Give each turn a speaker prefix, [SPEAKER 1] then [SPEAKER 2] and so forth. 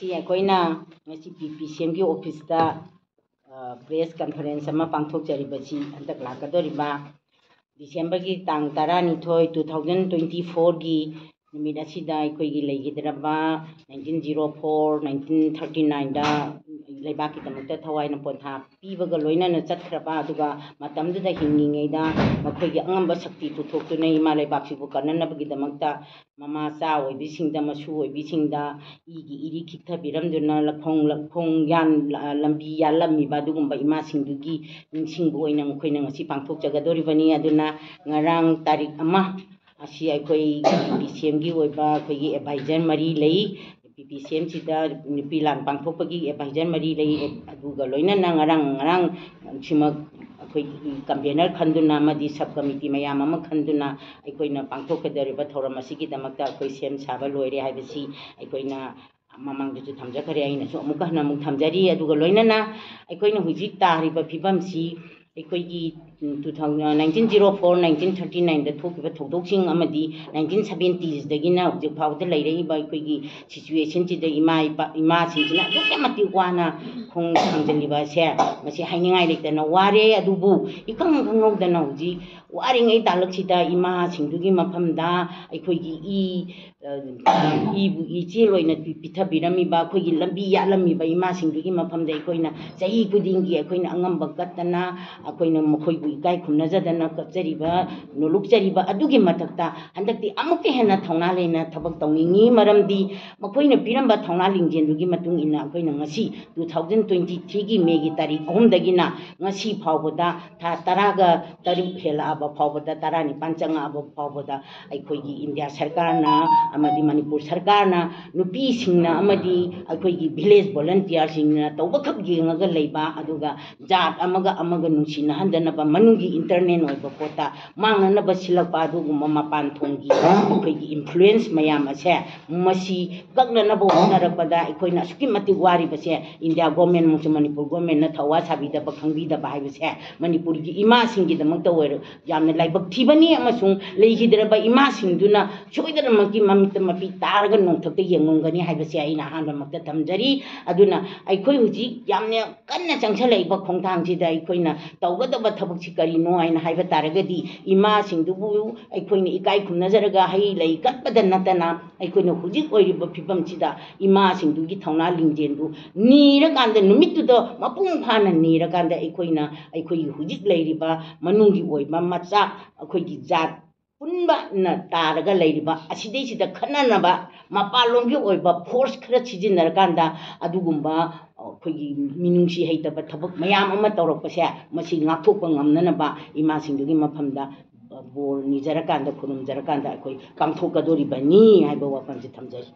[SPEAKER 1] ꯁꯤ ꯑꯩꯈꯣꯏꯅ ꯉꯁꯤ PPCMꯒꯤ ꯑꯣꯐꯤꯁꯇ ꯄ꯭ꯔꯦꯁ ꯀꯟꯐꯔꯦꯟꯁ ꯑꯃ ꯄꯥꯡꯊꯣꯛꯆꯔꯤꯕꯁꯤ ꯍꯟꯗꯛ ꯂꯥꯛꯀꯗꯧꯔꯤꯕ ꯗꯤꯁꯦꯝꯕꯔꯒꯤ ꯇꯥꯡ 12, 2024ꯒꯤ ꯅꯨꯃꯤꯠ ꯑꯁꯤꯗ ꯑꯩꯈꯣꯏꯒꯤ ꯂꯩꯈꯤꯗ꯭ꯔꯕ 1904, 1939ꯗ ꯂꯩꯕꯥꯛꯀꯤꯗꯃꯛꯇ ꯊꯋꯥꯏꯅ ꯄꯣꯟꯊꯥ ꯄꯤꯕꯒ ꯂꯣꯏꯅꯅ ꯆꯠꯈ꯭ꯔꯕ ꯑꯗꯨꯒ ꯃꯇꯝꯗꯨꯗ ꯍꯤꯡꯂꯤꯉꯩꯗ ꯃꯈꯣꯏꯒꯤ ꯑꯉꯝꯕ ꯁꯛꯇꯤ ꯄꯨꯊꯣꯛꯇꯨꯅ ꯏꯃꯥ ꯂꯩꯕꯥꯛꯁꯤꯕꯨ ꯀꯟꯅꯅꯕꯒꯤꯗꯃꯛꯇ ꯃꯃꯥꯆꯥ ꯑꯣꯏꯕꯤꯁꯤꯡꯗ ꯃꯁꯨ ꯑꯣꯏꯕꯤꯁꯤꯡꯗ ꯏꯒꯤ ꯏꯔꯤ ꯈꯤꯛꯊꯕꯤꯔꯝꯗꯨꯅ ꯂꯈꯣꯡ ꯂꯝꯕꯤ ꯌꯥꯜꯂꯝꯃꯤꯕ ꯑꯗꯨꯒꯨꯝꯕ ꯏꯃꯥꯁꯤꯡꯗꯨꯒꯤ ꯅꯤꯡꯁꯤꯡꯕ ꯑꯣꯏꯅ ꯃꯈꯣꯏꯅ ꯉꯁꯤ ꯄꯥꯡꯊꯣꯛꯆꯒꯗꯧꯔꯤꯕꯅꯤ꯫ ꯑꯗꯨꯅ ꯉꯔꯥꯡ ꯇꯥꯔꯤꯛ 1 ꯑꯁꯤ ꯑꯩꯈꯣꯏ PPCMꯒꯤ ꯑꯣꯏꯕ ꯑꯩꯈꯣꯏꯒꯤ ꯑꯦꯗꯚꯥꯏꯖꯔ 4 ꯂꯩ꯫ PPCMꯁꯤꯗ ꯅꯨꯄꯤ ꯂꯥꯟ ꯄꯥꯡꯊꯣꯛꯄꯒꯤ ꯑꯦꯗꯚꯥꯏꯖꯔ 4 ꯂꯩ꯫ ꯑꯗꯨꯒ ꯂꯣꯏꯅꯅ ꯉꯔꯥꯡ ꯁꯤꯃꯛ ꯑꯩꯈꯣꯏꯒꯤ ꯀꯟꯚꯦꯅꯔ ꯈꯟꯗꯨꯅ ꯑꯃꯗꯤ ꯁꯕ ꯀꯃꯤꯇꯤ ꯃꯌꯥꯝ ꯑꯃ ꯈꯟꯗꯨꯅ ꯑꯩꯈꯣꯏꯅ ꯄꯥꯡꯊꯣꯛꯀꯗꯧꯔꯤꯕ ꯊꯧꯔꯝ ꯑꯁꯤꯒꯤꯗꯃꯛꯇ ꯑꯩꯈꯣꯏ ꯁꯦꯝ ꯁꯥꯕ ꯂꯣꯏꯔꯦ ꯍꯥꯏꯕꯁꯤ ꯑꯩꯈꯣꯏꯅ ꯃꯃꯥꯡꯗꯁꯨ ꯊꯝꯖꯈ꯭ꯔꯦ, ꯑꯩꯅꯁꯨ ꯑꯃꯨꯛꯀ ꯍꯟꯅ ꯊꯝꯖꯔꯤ꯫ ꯑꯗꯨꯒ ꯂꯣꯏꯅꯅ ꯑꯩꯈꯣꯏꯅ ꯍꯧꯖꯤꯛ ꯇꯥꯔꯤꯕ ꯐꯤꯕꯝꯁꯤ ꯑꯩꯈꯣꯏꯒꯤ 1904, 1939ꯗ ꯊꯣꯛꯈꯤꯕ ꯊꯧꯗꯣꯛꯁꯤꯡ ꯑꯃꯗꯤ 1970sꯗꯒꯤꯅ ꯍꯧꯖꯤꯛ ꯐꯥꯎꯕꯗ ꯂꯩꯔꯛꯏꯕ ꯑꯩꯈꯣꯏꯒꯤ ꯁꯤꯆꯨꯋꯦꯁꯟꯁꯤꯗ ꯏꯃꯥꯁꯤꯡꯁꯤꯅ ꯑꯗꯨꯛꯀꯤ ꯃꯇꯤꯛ ꯋꯥꯅ ꯈꯣꯡ ꯊꯥꯡꯖꯤꯜꯂꯤꯕ ꯑꯁꯦ ꯃꯁꯤ ꯍꯥꯏꯅꯤꯡꯉꯥꯏ ꯂꯩꯇꯅ ꯋꯥꯔꯦ꯫ ꯑꯗꯨꯕꯨ ꯏꯈꯪ ꯈꯪꯍꯧꯗꯅ ꯍꯧꯖꯤꯛ ꯋꯥꯔꯤꯉꯩ ꯇꯥꯂꯛꯁꯤꯗ ꯏꯃꯥꯁꯤꯡꯗꯨꯒꯤ ꯃꯐꯝꯗ ꯑꯩꯈꯣꯏꯒꯤ ꯏꯕꯨ ꯏꯆꯦꯜ ꯑꯣꯏꯅ ꯄꯤꯊꯕꯤꯔꯝꯃꯤꯕ ꯑꯩꯈꯣꯏꯒꯤ ꯂꯝꯕꯤ ꯌꯥꯠꯂꯝꯃꯤꯕ ꯏꯃꯥꯁꯤꯡꯗꯨꯒꯤ ꯃꯐꯝꯗ ꯑꯩꯈꯣꯏꯅ ꯆꯍꯤ ꯈꯨꯗꯤꯡꯒꯤ ꯑꯩꯈꯣꯏꯅ ꯑꯉꯝꯕ ꯀꯠꯇꯅ ꯑꯩꯈꯣꯏꯅ ꯃꯈꯣꯏꯕꯨ ꯏꯀꯥꯏ ꯈꯨꯝꯅꯖꯗꯅ ꯀꯠꯆꯔꯤꯕ ꯅꯣꯂꯨꯛꯆꯔꯤꯕ ꯑꯑꯗꯨꯒꯤ ꯃꯊꯛꯇ ꯍꯟꯗꯛꯇꯤ ꯑꯃꯨꯛꯀ ꯍꯦꯟꯅ ꯊꯧꯅꯥ ꯂꯩꯅ ꯊꯕꯛ ꯇꯧꯅꯤꯡꯉꯤ꯫ ꯃꯔꯝꯗꯤ ꯃꯈꯣꯏꯅ ꯄꯤꯔꯝꯕ ꯊꯧꯅꯥ ꯂꯤꯡꯖꯦꯜꯗꯨꯒꯤ ꯃꯇꯨꯡ ꯏꯟꯅ ꯑꯩꯈꯣꯏꯅ ꯉꯁꯤ 2023ꯒꯤ ꯃꯦꯒꯤ ꯇꯥꯔꯤꯛ 3ꯗꯒꯤꯅ ꯉꯁꯤ ꯐꯥꯎꯕꯗ ꯊꯥ 13 ꯍꯦꯜꯂꯛꯑꯕ ꯐꯥꯎꯕꯗ 19 ꯆꯪꯉꯛꯑꯕ ꯐꯥꯎꯕꯗ ꯑꯩꯈꯣꯏꯒꯤ ꯏꯟꯗꯤꯌꯥ ꯁꯔꯀꯥꯔꯅ ꯑꯃꯗꯤ ꯃꯅꯤꯄꯨꯔ ꯁꯔꯀꯥꯔꯅ ꯅꯨꯄꯤꯁꯤꯡꯅ ꯑꯃꯗꯤ ꯑꯩꯈꯣꯏꯒꯤ ꯚꯤꯂꯦꯖ ꯚꯣꯂꯟꯇꯤꯌꯥꯔꯁꯤꯡꯅ ꯇꯧꯕꯈꯛ ꯌꯦꯡꯉꯒ ꯂꯩꯕ, ꯑꯗꯨꯒ ꯖꯥꯠ ꯑꯃꯒ ꯅꯨꯡꯁꯤꯅꯍꯟꯗꯅꯕ ꯃꯅꯨꯡꯒꯤ ꯏꯟꯇꯔꯅꯦꯜ ꯑꯣꯏꯕ ꯄꯣꯠꯇ ꯃꯥꯡꯅꯅꯕ ꯁꯤꯜꯂꯛꯄ ꯑꯗꯨꯒꯨꯝꯕ ꯃꯄꯥꯟ ꯊꯣꯡꯒꯤ ꯑꯩꯈꯣꯏꯒꯤ ꯏꯟꯐ꯭ꯂꯨꯌꯦꯟꯁ ꯃꯌꯥꯝ ꯑꯁꯦ ꯃꯁꯤ ꯀꯛꯅꯅꯕ ꯍꯣꯠꯅꯔꯛꯄꯗ ꯑꯩꯈꯣꯏꯅ ꯑꯁꯨꯛꯀꯤ ꯃꯇꯤꯛ ꯋꯥꯔꯤꯕꯁꯦ ꯏꯟꯗꯤꯌా ꯒꯣꯔꯃꯦꯟ ꯑꯃꯁꯨꯡ ꯃꯅꯤꯄꯨꯔ ꯒꯣꯔꯃꯦꯟꯅ ꯊꯧꯋꯥ ꯁꯥꯕꯤꯗꯕ ꯈꯪꯕꯤꯗꯕ ꯍꯥꯏꯕꯁꯦ ꯃꯅꯤꯄꯨꯔꯒꯤ ꯏꯃꯥꯁꯤꯡꯒꯤꯗꯃꯛꯇ ꯑꯣꯏꯔꯣ ꯌꯥꯝꯅ ꯂꯥꯏꯕꯛ ꯊꯤꯕꯅꯤ꯫ ꯑꯃꯁꯨꯡ ꯂꯩꯈꯤꯗ꯭ꯔꯕ ꯏꯃꯥꯁꯤꯡꯗꯨꯅ ꯁꯣꯏꯗꯅꯃꯛꯀꯤ ꯃꯃꯤꯠꯇ ꯃꯄꯤ ꯇꯥꯔꯒ ꯅꯣꯡꯊꯛꯇ ꯌꯦꯡꯉꯝꯒꯅꯤ ꯍꯥꯏꯕꯁꯦ ꯑꯩꯅ ꯑꯍꯥꯟꯕꯃꯛꯇ ꯊꯝꯖꯔꯤ꯫ ꯑꯗꯨꯅ ꯑꯩꯈꯣꯏ ꯍꯧꯖꯤꯛ ꯌꯥꯝꯅ ꯀꯟꯅ ꯆꯪꯁꯤꯜꯂꯛꯏꯕ ꯈꯣꯡꯊꯥꯡꯁꯤꯗ ꯑꯩꯈꯣꯏꯅ ꯇꯧꯒꯗꯕ ꯊꯕꯛꯁꯤ ꯀꯔꯤꯅꯣ ꯍꯥꯏꯅ ꯍꯥꯏꯕ ꯇꯥꯔꯒꯗꯤ ꯏꯃꯥꯁꯤꯡꯗꯨꯕꯨ ꯑꯩꯈꯣꯏꯅ ꯏꯀꯥꯏ ꯈꯨꯝꯅꯖꯔꯒ ꯍꯩ ꯂꯩ ꯀꯠꯄꯗ ꯅꯠꯇꯅ ꯑꯩꯈꯣꯏꯅ ꯍꯧꯖꯤꯛ ꯑꯣꯏꯔꯤꯕ ꯐꯤꯕꯝꯁꯤꯗ ꯏꯃꯥꯁꯤꯡꯗꯨꯒꯤ ꯊꯧꯅꯥ ꯂꯤꯡꯖꯦꯜꯗꯨ ꯅꯤꯔꯀꯥꯟꯗ ꯅꯨꯃꯤꯠꯇꯨꯗ ꯃꯄꯨꯡ ꯐꯥꯅ ꯅꯤꯔꯀꯥꯟꯗ ꯑꯩꯈꯣꯏꯅ ꯑꯩꯈꯣꯏꯒꯤ ꯍꯧꯖꯤꯛ ꯂꯩꯔꯤꯕ ꯃꯅꯨꯡꯒꯤ ꯑꯣꯏꯕ ꯃꯆꯥꯛ ꯑꯩꯈꯣꯏꯒꯤ ꯖꯥꯠ ꯄꯨꯟꯕꯅ ꯇꯥꯔꯒ ꯂꯩꯔꯤꯕ ꯑꯁꯤꯗꯩꯁꯤꯗ ꯈꯠꯅꯅꯕ ꯃꯄꯥꯟꯂꯣꯝꯒꯤ ꯑꯣꯏꯕ ꯐꯣꯔꯁ ꯈꯔ ꯁꯤꯖꯤꯟꯅꯔꯀꯥꯟꯗ ꯑꯗꯨꯒꯨꯝꯕ ꯑꯩꯈꯣꯏꯒꯤ ꯃꯤꯅꯨꯡꯁꯤ ꯍꯩꯇꯕ ꯊꯕꯛ ꯃꯌꯥꯝ ꯑꯃ ꯇꯧꯔꯛꯄꯁꯦ ꯃꯁꯤ ꯉꯥꯛꯊꯣꯛꯄ ꯉꯝꯅꯅꯕ ꯏꯃꯥꯁꯤꯡꯗꯨꯒꯤ ꯃꯐꯝꯗ ꯕꯣꯔ ꯅꯤꯖꯔꯀꯥꯟꯗ ꯈꯨꯔꯨꯝꯖꯔꯀꯥꯟꯗ ꯑꯩꯈꯣꯏ ꯄꯥꯡꯊꯣꯛꯀꯗꯧꯔꯤꯕꯅꯤ ꯍꯥꯏꯕ ꯋꯥꯐꯝꯁꯤ ꯊꯝꯖꯔꯤ꯫